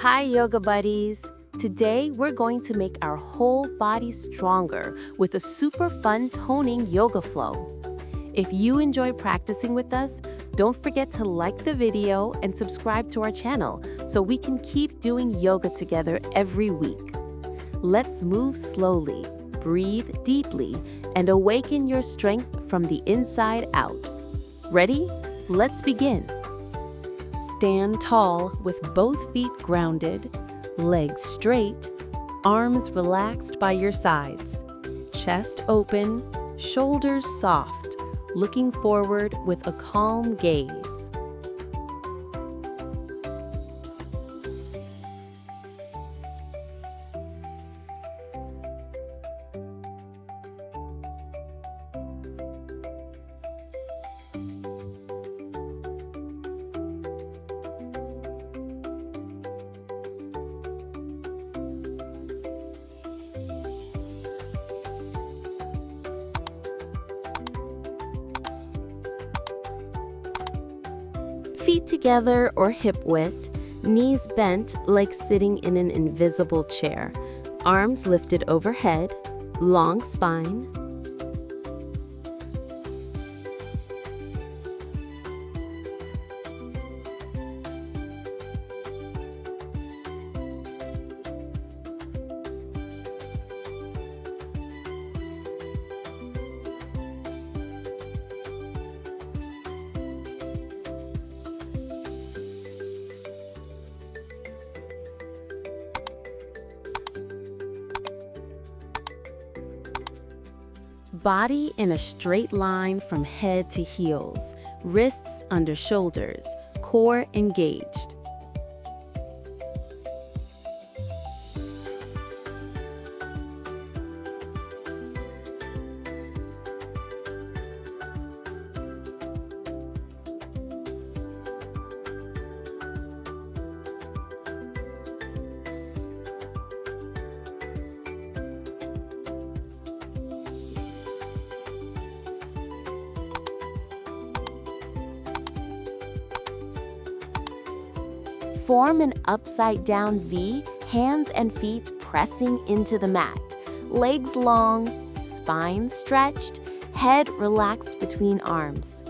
Hi, yoga buddies! Today, we're going to make our whole body stronger with a super fun toning yoga flow. If you enjoy practicing with us, don't forget to like the video and subscribe to our channel so we can keep doing yoga together every week. Let's move slowly, breathe deeply, and awaken your strength from the inside out. Ready? Let's begin. Stand tall with both feet grounded, legs straight, arms relaxed by your sides, chest open, shoulders soft, looking forward with a calm gaze. Feet together or hip width, knees bent like sitting in an invisible chair, arms lifted overhead, long spine. Body in a straight line from head to heels, wrists under shoulders, core engaged. Form an upside-down V, hands and feet pressing into the mat. Legs long, spine stretched, head relaxed between arms.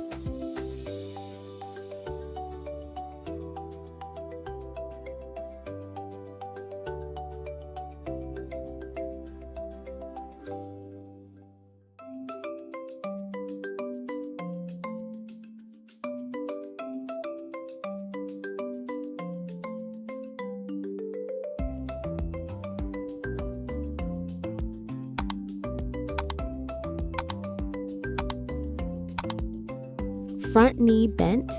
Front knee bent,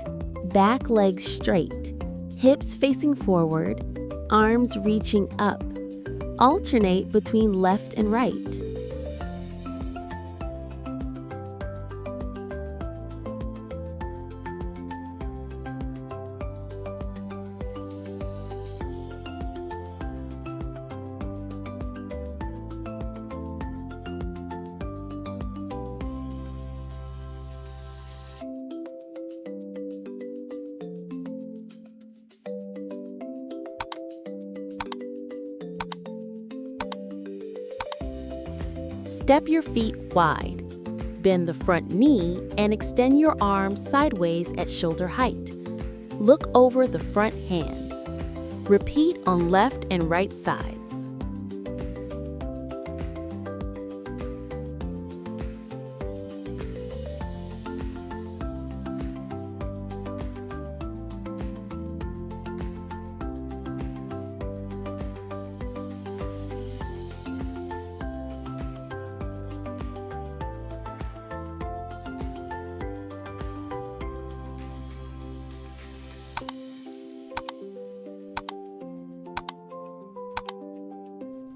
back leg straight, hips facing forward, arms reaching up. Alternate between left and right. Step your feet wide. Bend the front knee and extend your arms sideways at shoulder height. Look over the front hand. Repeat on left and right sides.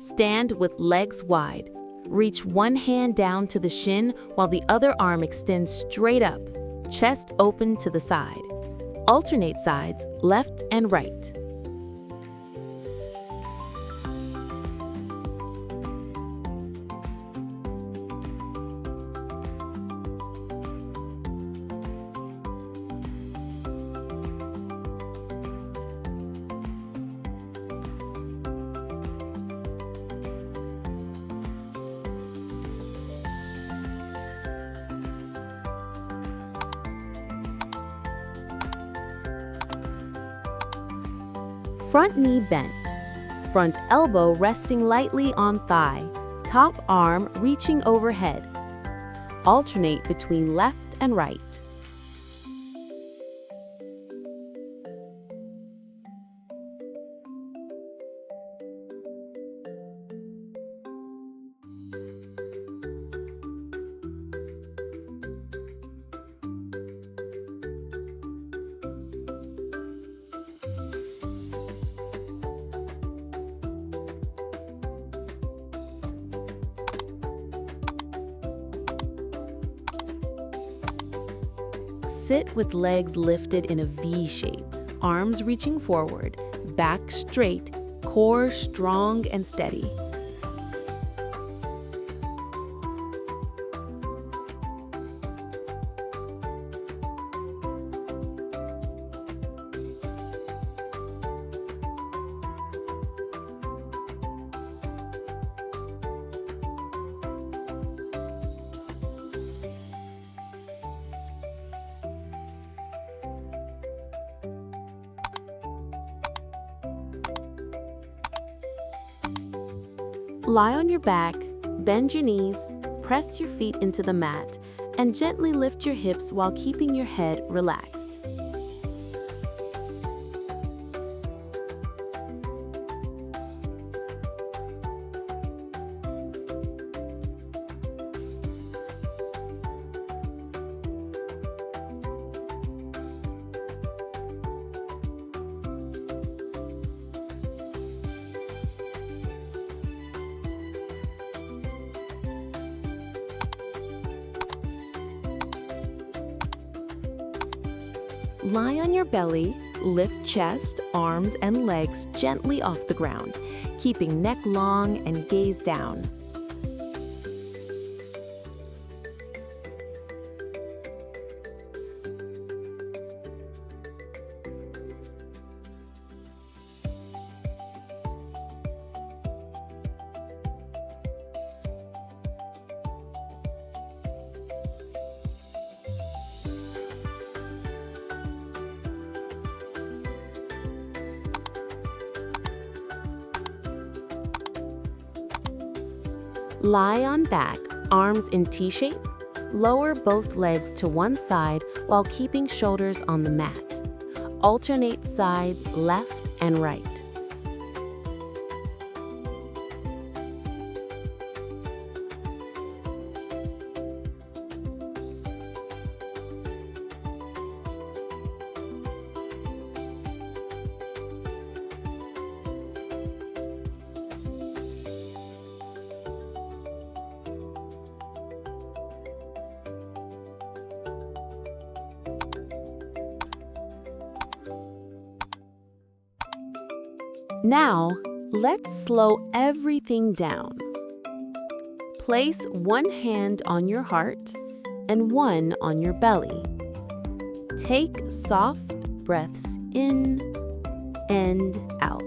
Stand with legs wide. Reach one hand down to the shin while the other arm extends straight up, chest open to the side. Alternate sides, left and right. Front knee bent. Front elbow resting lightly on thigh. Top arm reaching overhead. Alternate between left and right. Sit with legs lifted in a V shape, arms reaching forward, back straight, core strong and steady. Lie on your back, bend your knees, press your feet into the mat, and gently lift your hips while keeping your head relaxed. Lie on your belly, lift chest, arms, and legs gently off the ground, keeping neck long and gaze down. Lie on back, arms in T-shape. Lower both legs to one side while keeping shoulders on the mat. Alternate sides, left and right. Now, let's slow everything down. Place one hand on your heart and one on your belly. Take soft breaths in and out,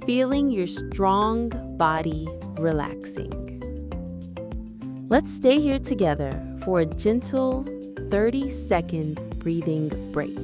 feeling your strong body relaxing. Let's stay here together for a gentle 30-second breathing break.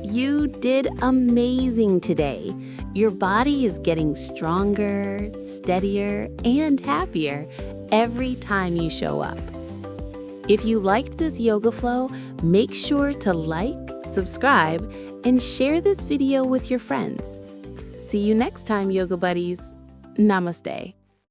You did amazing today. Your body is getting stronger, steadier, and happier every time you show up. If you liked this yoga flow, make sure to like, subscribe, and share this video with your friends. See you next time, yoga buddies. Namaste.